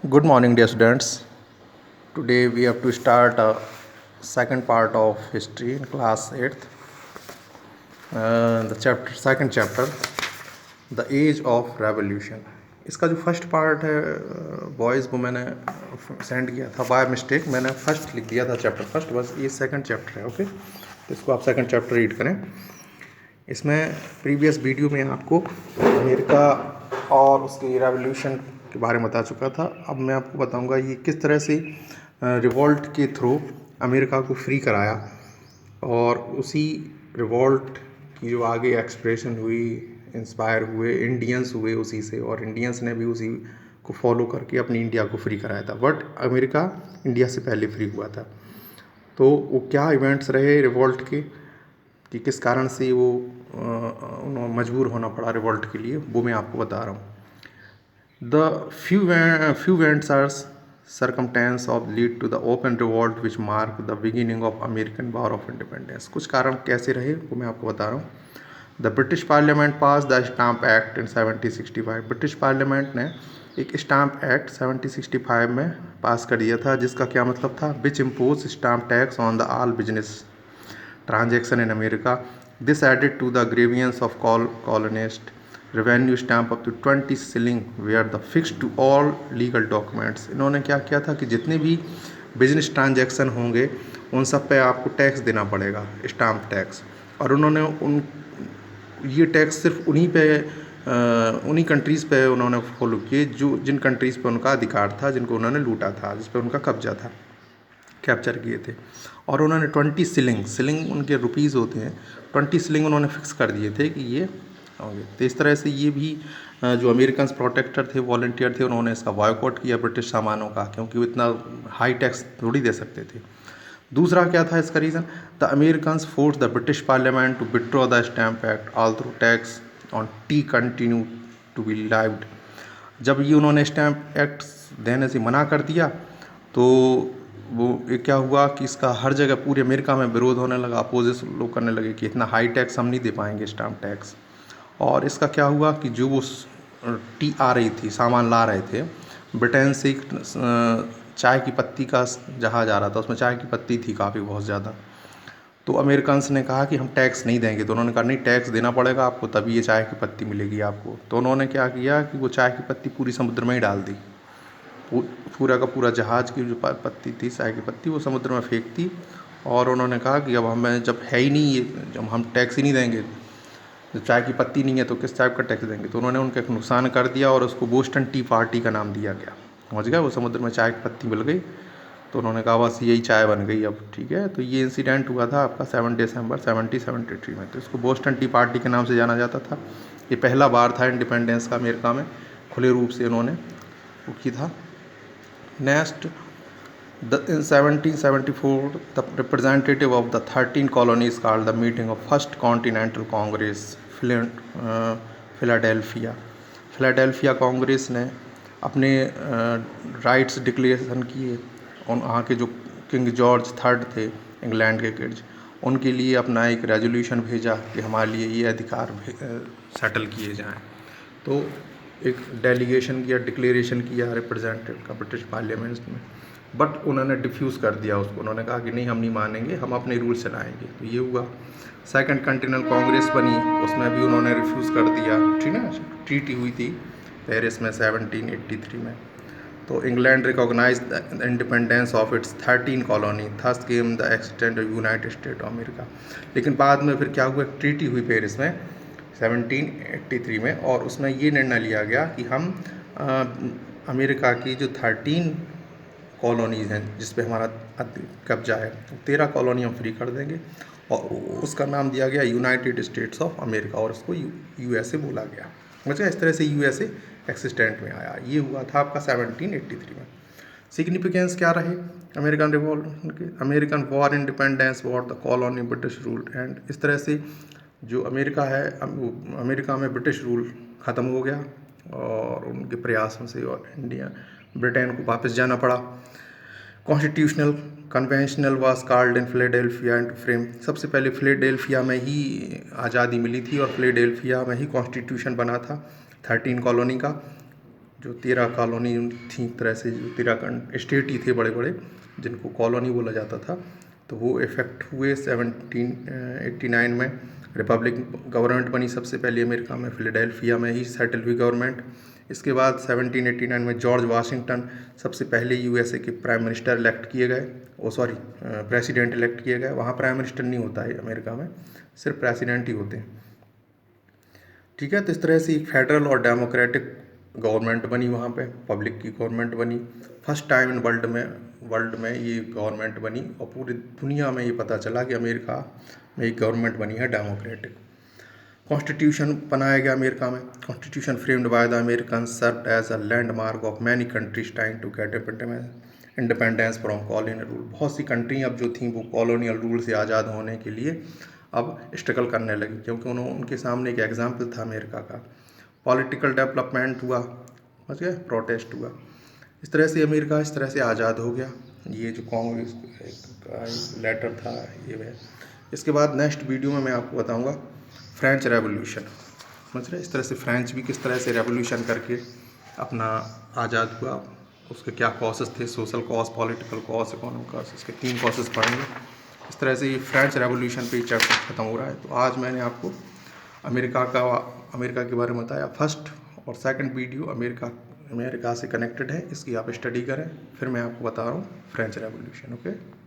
Good morning, dear students. Today we have to start a second part of history in class 8th. The second chapter, the age of revolution. इसका जो first part है boys वो मैंने send किया था by mistake, मैंने first लिख दिया था चैप्टर फर्स्ट, बस ये सेकंड चैप्टर है। ओके, तो इसको आप सेकंड चैप्टर रीड करें। इसमें प्रीवियस वीडियो में आपको अमेरिका और उसकी रेवोल्यूशन के बारे में बता चुका था। अब मैं आपको बताऊंगा ये किस तरह से रिवॉल्ट के थ्रू अमेरिका को फ्री कराया, और उसी रिवॉल्ट की जो आगे एक्सप्रेशन हुई, इंस्पायर हुए इंडियंस हुए उसी से, और इंडियंस ने भी उसी को फॉलो करके अपनी इंडिया को फ्री कराया था। बट अमेरिका इंडिया से पहले फ्री हुआ था। तो वो क्या इवेंट्स रहे रिवॉल्ट के, कि किस कारण से वो उन्हें मजबूर होना पड़ा रिवॉल्ट के लिए, वो मैं आपको बता रहा हूँ। The few events are circumstance of lead to the open revolt which mark the beginning of American War of Independence। कुछ कारण कैसे रहे वो मैं आपको बता रहा हूँ। The British Parliament passed the Stamp Act in 1765। British parliament ने एक स्टाम्प एक्ट 1765 में पास कर दिया था, जिसका क्या मतलब था, which impose stamp tax on the all business transaction in America. This added to the grievance of colonists. Revenue stamp up to 20 shilling were the fixed to all legal documents। इन्होंने क्या किया था कि जितने भी बिजनेस ट्रांजैक्शन होंगे उन सब पे आपको टैक्स देना पड़ेगा, स्टाम्प टैक्स। और उन्होंने उन ये टैक्स सिर्फ उन्हीं कंट्रीज़ पे उन्होंने फॉलो किए जो जिन कंट्रीज़ पे उनका अधिकार था, जिनको उन्होंने लूटा था, जिस पे उनका कब्जा था, कैप्चर किए थे। और उन्होंने 20 सिलिंग उनके रुपीज़ होते हैं, 20 सिलिंग उन्होंने फिक्स कर दिए थे कि ये होंगे। तो इस तरह से ये भी जो अमेरिकन प्रोटेक्टर थे, वॉलंटियर थे, उन्होंने इसका बॉयकॉट किया ब्रिटिश सामानों का, क्योंकि वो इतना हाई टैक्स थोड़ी दे सकते थे। दूसरा क्या था इसका reason, the American force the British parliament to withdraw the stamp act all through tax on tea continue to be lived. जब ये उन्होंने स्टैम्प एक्ट देने से मना कर दिया तो वो ये क्या हुआ कि इसका हर जगह पूरे अमेरिका में विरोध होने लगा, अपोजिशन लोग करने लगे कि इतना हाई टैक्स हम नहीं दे पाएंगे, स्टाम्प टैक्स। और इसका क्या हुआ कि जो वो टी आ रही थी, सामान ला रहे थे ब्रिटेन से, चाय की पत्ती का जहाज़ आ रहा था, उसमें चाय की पत्ती थी काफ़ी बहुत ज़्यादा। तो अमेरिकन्स ने कहा कि हम टैक्स नहीं देंगे, तो उन्होंने कहा नहीं, टैक्स देना पड़ेगा आपको, तभी ये चाय की पत्ती मिलेगी आपको। तो उन्होंने क्या किया कि वो चाय की पत्ती पूरी समुद्र में ही डाल दी। पूरा का पूरा जहाज़ की जो पत्ती थी, चाय की पत्ती, वो समुद्र में फेंक दी। और उन्होंने कहा कि अब हमें जब है ही नहीं ये, जब हम टैक्स ही नहीं देंगे, जब चाय की पत्ती नहीं है तो किस टाइप का टैक्स देंगे। तो उन्होंने उनका एक नुकसान कर दिया और उसको बोस्टन टी पार्टी का नाम दिया गया। समझ गया, वो समुद्र में चाय की पत्ती मिल गई तो उन्होंने कहा बस यही चाय बन गई अब, ठीक है। तो ये इंसिडेंट हुआ था आपका 7 दिसंबर 1773 में। तो इसको बोस्टन टी पार्टी के नाम से जाना जाता था। ये पहला बार था इंडिपेंडेंस का अमेरिका में खुले रूप से उन्होंने वो की था। Next, in 1774 the representative of the 13 colonies called the meeting of First Continental Congress Philadelphia. Philadelphia Congress ने अपने राइट्स डिक्लेरेशन किए, और वहाँ के जो किंग जॉर्ज थर्ड थे इंग्लैंड के किंग, उनके लिए अपना एक रेजोल्यूशन भेजा कि हमारे लिए ये अधिकार सेटल किए जाएं। तो एक डेलीगेशन किया, डिक्लेरेशन किया रिप्रेजेंटेटिव का ब्रिटिश पार्लियामेंट में, बट उन्होंने डिफ्यूज़ कर दिया उसको। उन्होंने कहा कि नहीं, हम नहीं मानेंगे, हम अपने रूल चलाएंगे। तो ये हुआ। सेकंड कंटिनेंटल कांग्रेस बनी, उसमें भी उन्होंने रिफ्यूज़ कर दिया, ठीक है। ट्रीटी हुई थी पेरिस में 1783 में। तो England recognise the independence of its 13 colony, thus came the extend United State of America. लेकिन बाद में फिर क्या हुआ, ट्रीटी हुई पेरिस में 1783 में, और उसमें ये निर्णय लिया गया कि हम अमेरिका की जो 13 कॉलोनीज़ हैं जिस पे हमारा कब्जा है, 13 कॉलोनी हम फ्री कर देंगे, और उसका नाम दिया गया यूनाइटेड स्टेट्स ऑफ अमेरिका, और उसको यूएसए बोला गया। मतलब इस तरह से यूएसए एक्सिस्टेंट में आया। ये हुआ था आपका 1783 में। सिग्निफिकेंस क्या रहे अमेरिकन रिवॉल्यूशन के, American war independence war the colony British rule, and इस तरह से जो अमेरिका है, अमेरिका में ब्रिटिश रूल ख़त्म हो गया और उनके प्रयासों से, और इंडिया ब्रिटेन को वापस जाना पड़ा। Constitutional conventional was called in Philadelphia and frame. सबसे पहले फिलाडेल्फिया में ही आज़ादी मिली थी और फिलाडेल्फिया में ही कॉन्स्टिट्यूशन बना था 13 कॉलोनी का, जो 13 कॉलोनी थी, एक तरह से जो 13 स्टेट ही थे बड़े बड़े, जिनको कॉलोनी बोला जाता था, तो वो इफेक्ट हुए। 1789 में रिपब्लिक गवर्नमेंट बनी सबसे पहले अमेरिका में, फिलाडेल्फिया में ही सेटल हुई गवर्नमेंट। इसके बाद 1789 में जॉर्ज वाशिंगटन सबसे पहले यूएसए के प्राइम मिनिस्टर इलेक्ट किए गए, प्रेसिडेंट इलेक्ट किए गए। वहाँ प्राइम मिनिस्टर नहीं होता है अमेरिका में, सिर्फ प्रेसिडेंट ही होते हैं। ठीक है, तो इस तरह से एक फेडरल और डेमोक्रेटिक गवर्नमेंट बनी वहाँ पे, पब्लिक की गवर्नमेंट बनी। फर्स्ट टाइम इन वर्ल्ड में ये गवर्नमेंट बनी, और पूरी दुनिया में ये पता चला कि अमेरिका में एक गवर्नमेंट बनी है डेमोक्रेटिक। कॉन्स्टिट्यूशन बनाया गया अमेरिका में। Constitution framed by the American served as a landmark of many countries trying to get independence from colonial rule. बहुत सी कंट्री अब जो थी वो कॉलोनियल रूल से आज़ाद होने के लिए अब स्ट्रगल करने लगी, क्योंकि उनके सामने एक एग्जाम्पल था अमेरिका का। पॉलिटिकल डेवलपमेंट हुआ, समझ गए, प्रोटेस्ट हुआ। इस तरह से अमेरिका इस तरह से आज़ाद हो गया। ये जो कांग्रेस का लेटर था ये वह। इसके बाद नेक्स्ट वीडियो में मैं आपको बताऊंगा फ्रेंच रेवोल्यूशन, समझ रहे। इस तरह से फ्रेंच भी किस तरह से रेवोल्यूशन करके अपना आज़ाद हुआ, उसके क्या कॉसेस थे, social cause, political cause, economic cause, इसके 3 कॉसेस पढ़ेंगे। इस तरह से ये फ्रेंच रेवोल्यूशन पे चैप्टर ख़त्म हो रहा है। तो आज मैंने आपको अमेरिका के बारे में बताया। फर्स्ट और सेकंड वीडियो अमेरिका से कनेक्टेड है, इसकी आप स्टडी करें। फिर मैं आपको बता रहा हूँ फ्रेंच रेवोल्यूशन। ओके।